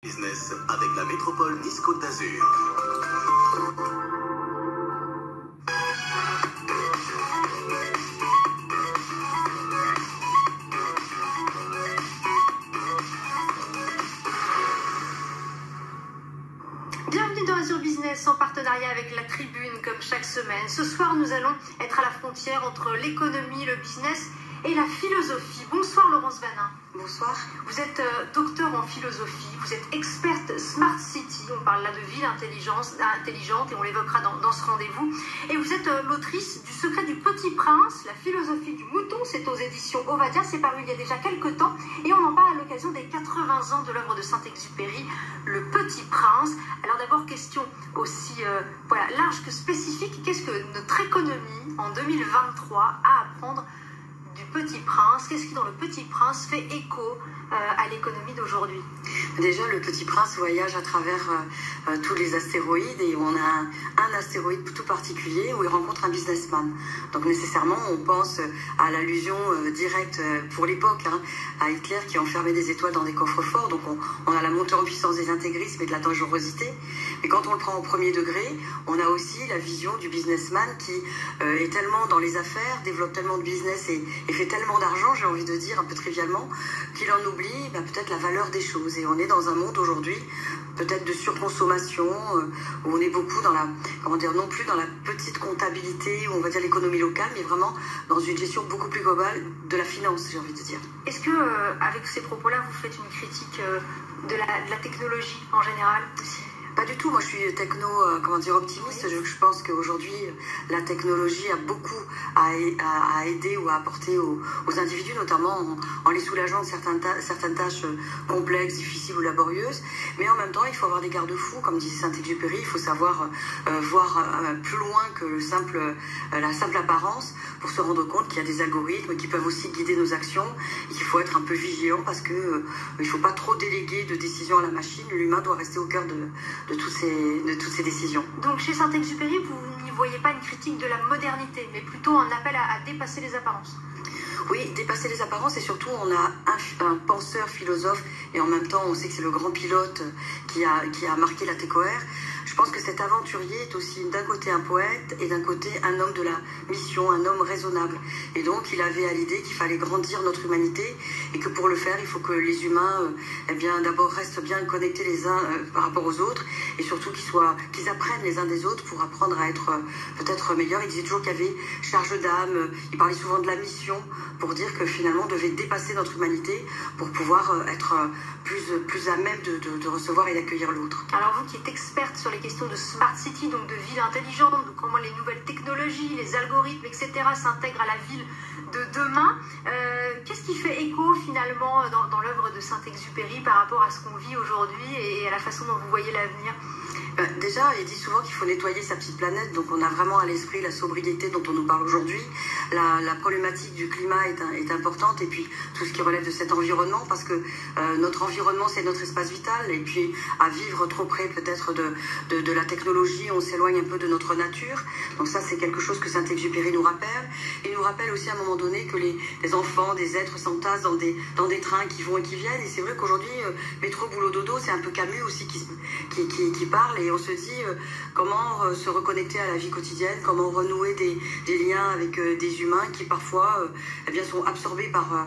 Business avec la métropole Nice-Côte d'Azur. Bienvenue dans Azur Business en partenariat avec la Tribune comme chaque semaine. Ce soir, nous allons être à la frontière entre l'économie, le business et la philosophie. Bonsoir Laurence Vanin. Bonsoir. Vous êtes docteur en philosophie, vous êtes experte Smart City, on parle là de ville intelligente et on l'évoquera dans ce rendez-vous. Et vous êtes l'autrice du Secret du Petit Prince, la philosophie du mouton, c'est aux éditions Ovadia, c'est paru il y a déjà quelques temps et on en parle à l'occasion des 80 ans de l'œuvre de Saint-Exupéry, Le Petit Prince. Alors d'abord, question aussi large que spécifique, qu'est-ce que notre économie en 2023 a à apprendre du Petit Prince? Qu'est-ce qui dans Le Petit Prince fait écho à l'économie d'aujourd'hui? Déjà, Le Petit Prince voyage à travers tous les astéroïdes et on a un astéroïde tout particulier où il rencontre un businessman. Donc nécessairement, on pense à l'allusion directe pour l'époque, à Hitler qui enfermait des étoiles dans des coffres forts. Donc on a la montée en puissance des intégrismes et de la dangerosité. Mais quand on le prend au premier degré, on a aussi la vision du businessman qui est tellement dans les affaires, développe tellement de business et fait tellement d'argent, j'ai envie de dire un peu trivialement, qu'il en oublie peut-être la valeur des choses. Et on est dans un monde aujourd'hui peut-être de surconsommation, où on est beaucoup dans la, non plus dans la petite comptabilité, où on va dire l'économie locale, mais vraiment dans une gestion beaucoup plus globale de la finance, j'ai envie de dire. Est-ce que, avec ces propos-là, vous faites une critique de la technologie en général aussi? Pas du tout, moi je suis optimiste. Oui. Je pense qu'aujourd'hui la technologie a beaucoup à aider ou à apporter aux individus, notamment en les soulageant de certaines tâches complexes, difficiles ou laborieuses. Mais en même temps, il faut avoir des garde-fous, comme disait Saint-Exupéry, il faut savoir voir plus loin que la simple apparence pour se rendre compte qu'il y a des algorithmes qui peuvent aussi guider nos actions et qu'il faut être un peu vigilant parce qu'il ne faut pas trop déléguer de décisions à la machine. L'humain doit rester au cœur de toutes ces décisions. Donc chez Saint-Exupéry, vous n'y voyez pas une critique de la modernité, mais plutôt un appel à dépasser les apparences? Oui, dépasser les apparences et surtout on a un penseur, philosophe et en même temps on sait que c'est le grand pilote qui a marqué la TECOR. Je pense que cet aventurier est aussi d'un côté un poète et d'un côté un homme de la mission, un homme raisonnable. Et donc il avait à l'idée qu'il fallait grandir notre humanité et que pour le faire il faut que les humains d'abord restent bien connectés les uns par rapport aux autres et surtout qu'ils apprennent les uns des autres pour apprendre à être peut-être meilleurs. Il disait toujours qu'il y avait charge d'âme, il parlait souvent de la mission pour dire que finalement on devait dépasser notre humanité pour pouvoir être plus à même de recevoir et d'accueillir l'autre. Alors vous qui êtes experte sur les questions de Smart City, donc de ville intelligente, de comment les nouvelles technologies, les algorithmes, etc. s'intègrent à la ville de demain, qu'est-ce qui fait écho finalement dans l'œuvre de Saint-Exupéry par rapport à ce qu'on vit aujourd'hui et à la façon dont vous voyez l'avenir? Déjà, il dit souvent qu'il faut nettoyer sa petite planète, donc on a vraiment à l'esprit la sobriété dont on nous parle aujourd'hui. La problématique du climat est importante et puis tout ce qui relève de cet environnement parce que notre environnement c'est notre espace vital et puis à vivre trop près peut-être de la technologie, on s'éloigne un peu de notre nature. Donc ça c'est quelque chose que Saint-Exupéry nous rappelle. Il nous rappelle aussi à un moment donné que les enfants, des êtres s'entassent dans des trains qui vont et qui viennent et c'est vrai qu'aujourd'hui métro, boulot, dodo, c'est un peu Camus aussi qui parle. Et on se dit comment se reconnecter à la vie quotidienne, comment renouer des liens avec des humains qui parfois sont absorbés par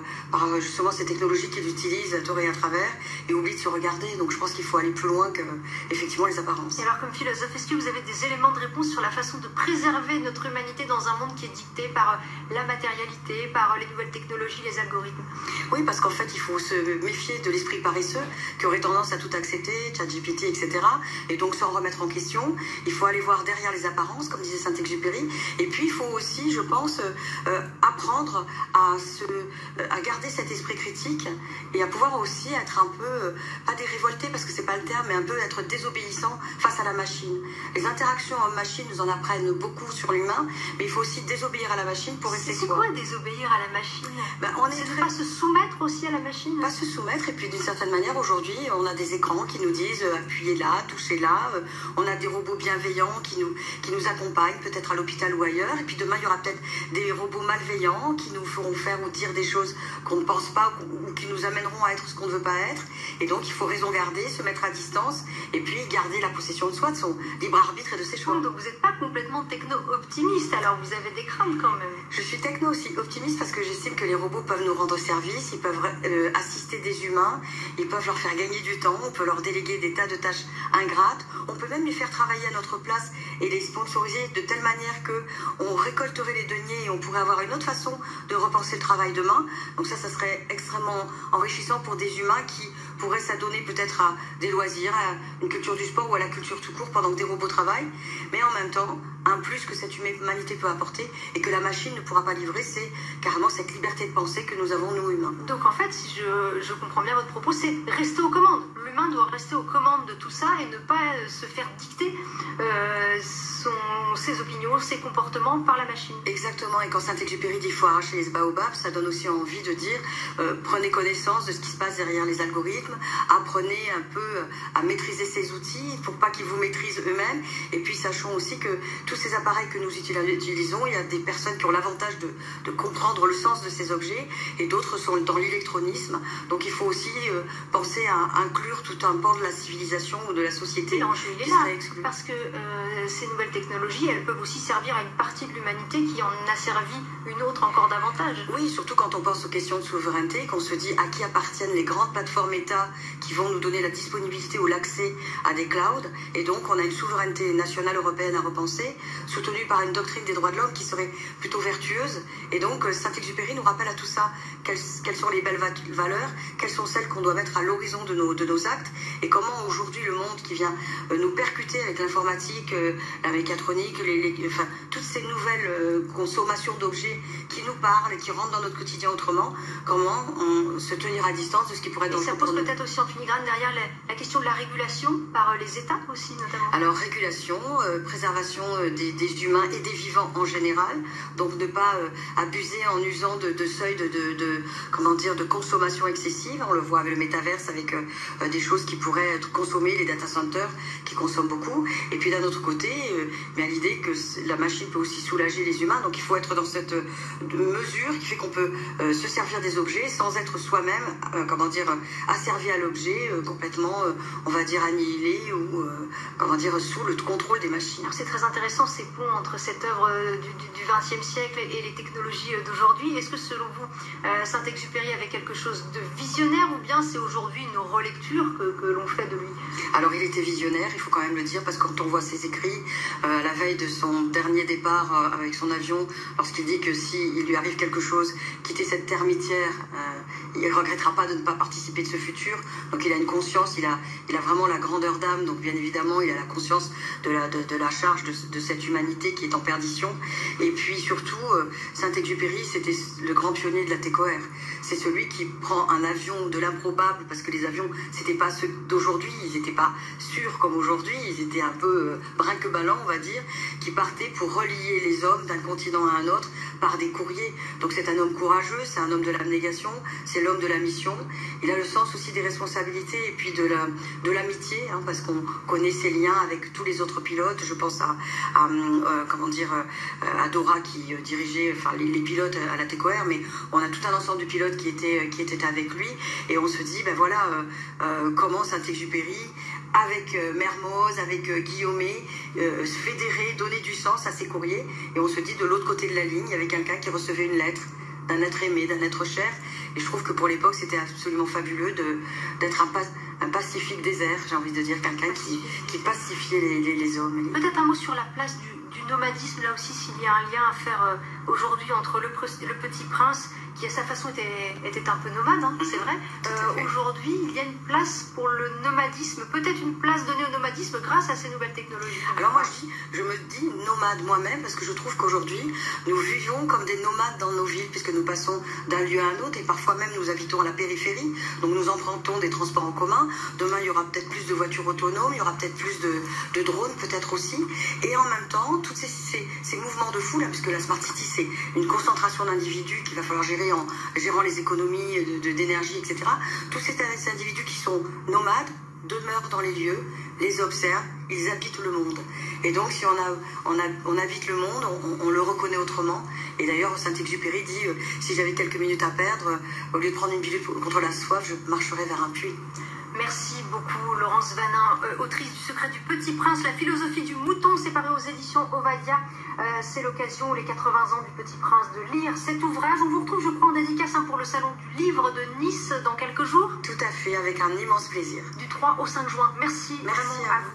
justement ces technologies qu'ils utilisent à tort et à travers et oublient de se regarder. Donc je pense qu'il faut aller plus loin que effectivement les apparences. Et alors comme philosophe, est-ce que vous avez des éléments de réponse sur la façon de préserver notre humanité dans un monde qui est dicté par la matérialité, par les nouvelles technologies, les algorithmes? Oui, parce qu'en fait il faut se méfier de l'esprit paresseux qui aurait tendance à tout accepter, ChatGPT, etc. Et donc sans remettre en question, il faut aller voir derrière les apparences, comme disait Saint-Exupéry, et puis il faut aussi, je pense, apprendre à garder cet esprit critique et à pouvoir aussi être un peu, pas des révoltés parce que c'est pas le terme, mais un peu être désobéissant face à la machine. Les interactions homme-machine nous en apprennent beaucoup sur l'humain, mais il faut aussi désobéir à la machine pour rester soi. C'est quoi désobéir à la machine? C'est pas se soumettre aussi à la machine? Pas se soumettre, et puis d'une certaine manière, aujourd'hui, on a des écrans qui nous disent appuyez là, touchez là, On a des robots bienveillants qui nous accompagnent, peut-être à l'hôpital ou ailleurs. Et puis demain, il y aura peut-être des robots malveillants qui nous feront faire ou dire des choses qu'on ne pense pas ou qui nous amèneront à être ce qu'on ne veut pas être. Et donc, il faut raison garder, se mettre à distance et puis garder la possession de soi, de son libre arbitre et de ses choix. Donc, vous n'êtes pas complètement techno-optimiste, alors vous avez des craintes quand même. Je suis techno aussi optimiste parce que j'estime que les robots peuvent nous rendre service, ils peuvent assister des humains, ils peuvent leur faire gagner du temps, on peut leur déléguer des tas de tâches ingrates, on peut même les faire travailler à notre place et les sponsoriser de telle manière qu'on récolterait les deniers et on pourrait avoir une autre façon de repenser le travail demain. Donc ça serait extrêmement enrichissant pour des humains qui pourraient s'adonner peut-être à des loisirs, à une culture du sport ou à la culture tout court pendant que des robots travaillent. Mais en même temps, un plus que cette humanité peut apporter et que la machine ne pourra pas livrer, c'est carrément cette liberté de penser que nous avons, nous, humains. Donc en fait, si je comprends bien votre propos, c'est rester aux commandes. L'humain doit rester aux commandes de tout ça et ne pas se faire dicter ses opinions, ses comportements par la machine. Exactement, et quand Saint-Exupéry dit qu'il faut arracher les baobabs, ça donne aussi envie de dire prenez connaissance de ce qui se passe derrière les algorithmes, apprenez un peu à maîtriser ces outils pour pas qu'ils vous maîtrisent eux-mêmes, et puis sachons aussi que tous ces appareils que nous utilisons, il y a des personnes qui ont l'avantage de comprendre le sens de ces objets, et d'autres sont dans l'électronisme, donc il faut aussi penser à inclure tout un pan de la civilisation ou de la société. L'enjeu, il est là, parce que ces nouvelles technologies, elles peuvent aussi servir à une partie de l'humanité qui en a servi une autre encore davantage. Oui, surtout quand on pense aux questions de souveraineté, qu'on se dit à qui appartiennent les grandes plateformes État qui vont nous donner la disponibilité ou l'accès à des clouds. Et donc, on a une souveraineté nationale européenne à repenser, soutenue par une doctrine des droits de l'homme qui serait plutôt vertueuse. Et donc, Saint-Exupéry nous rappelle à tout ça quelles sont les belles valeurs, quelles sont celles qu'on doit mettre à l'horizon de nos actes, et comment aujourd'hui le monde qui vient nous percuter avec l'informatique, la mécatronique, enfin, toutes ces nouvelles consommations d'objets qui nous parlent et qui rentrent dans notre quotidien autrement, comment se tenir à distance de ce qui pourrait être dans le futur. Et ça pose peut-être aussi en filigrane derrière la question de la régulation par les États aussi, notamment. Alors, régulation, préservation des humains et des vivants en général, donc ne pas abuser en usant de seuils de consommation excessive. On le voit avec le métaverse, avec des choses qui pourraient être consommées, les data centers qui consomment beaucoup. Et puis d'un autre côté, bien l'idée que la machine peut aussi soulager les humains, donc il faut être dans cette mesure qui fait qu'on peut se servir des objets sans être soi-même, asservi à l'objet, complètement, on va dire, annihilé ou, sous le contrôle des machines. Alors c'est très intéressant ces ponts entre cette œuvre du XXe siècle et les technologies d'aujourd'hui. Est-ce que selon vous, Saint-Exupéry avait quelque chose de visionnaire ou bien c'est aujourd'hui une relecture que l'on fait de lui? Alors il était visionnaire, il faut quand même le dire, parce que quand on voit ses écrits, à la veille de son dernier départ avec son avion, lorsqu'il dit que s'il lui arrive quelque chose, quitter cette termitière, il ne regrettera pas de ne pas participer de ce futur. Donc il a une conscience, il a vraiment la grandeur d'âme, donc bien évidemment il a la conscience de la charge de cette humanité qui est en perdition. Et puis surtout, Saint-Exupéry, c'était le grand pionnier de la TCOR. C'est celui qui prend un avion de l'improbable, parce que les avions, c'était pas ceux d'aujourd'hui, ils n'étaient pas sûrs comme aujourd'hui, ils étaient un peu brinque-ballants, on va dire, qui partaient pour relier les hommes d'un continent à un autre par des courriers. Donc c'est un homme courageux, c'est un homme de l'abnégation, c'est l'homme de la mission. Il a le sens aussi des responsabilités et puis de l'amitié, parce qu'on connaît ses liens avec tous les autres pilotes. Je pense à Dora qui dirigeait les pilotes à la TCOR, mais on a tout un ensemble de pilotes qui étaient avec lui, et on se dit, comment Saint-Exupéry, avec Mermoz, avec Guillaumet, se fédérer, donner du sens à ses courriers, et on se dit, de l'autre côté de la ligne, il y avait quelqu'un qui recevait une lettre d'un être aimé, d'un être cher, et je trouve que pour l'époque, c'était absolument fabuleux d'être un pacifique désert, j'ai envie de dire, quelqu'un qui pacifiait les hommes. Peut-être un mot sur la place du nomadisme, là aussi, s'il y a un lien à faire aujourd'hui entre le Petit Prince, qui à sa façon était un peu nomade, c'est vrai. Aujourd'hui, il y a une place pour le nomadisme, peut-être une place donnée au nomadisme grâce à ces nouvelles technologies. Alors moi, je me dis nomade moi-même, parce que je trouve qu'aujourd'hui, nous vivons comme des nomades dans nos villes, puisque nous passons d'un lieu à un autre, et parfois même nous habitons à la périphérie, donc nous empruntons des transports en commun. Demain, il y aura peut-être plus de voitures autonomes, il y aura peut-être plus de drones, peut-être aussi, et en même temps, tous ces mouvements de foule, puisque la Smart City, c'est une concentration d'individus qu'il va falloir gérer en gérant les économies d'énergie, etc. Tous ces individus qui sont nomades demeurent dans les lieux, les observent, ils habitent le monde. Et donc, si on habite le monde, on le reconnaît autrement. Et d'ailleurs, Saint-Exupéry dit si j'avais quelques minutes à perdre, au lieu de prendre une pilule contre la soif, je marcherais vers un puits. Merci beaucoup, Laurence Vanin, autrice du Secret du Petit Prince, la philosophie du mouton, séparée aux éditions Ovadia. C'est l'occasion, les 80 ans du Petit Prince, de lire cet ouvrage. On vous retrouve, je crois, en dédicace pour le Salon du Livre de Nice dans quelques jours. Tout à fait, avec un immense plaisir. Du 3 au 5 juin. Merci vraiment à vous.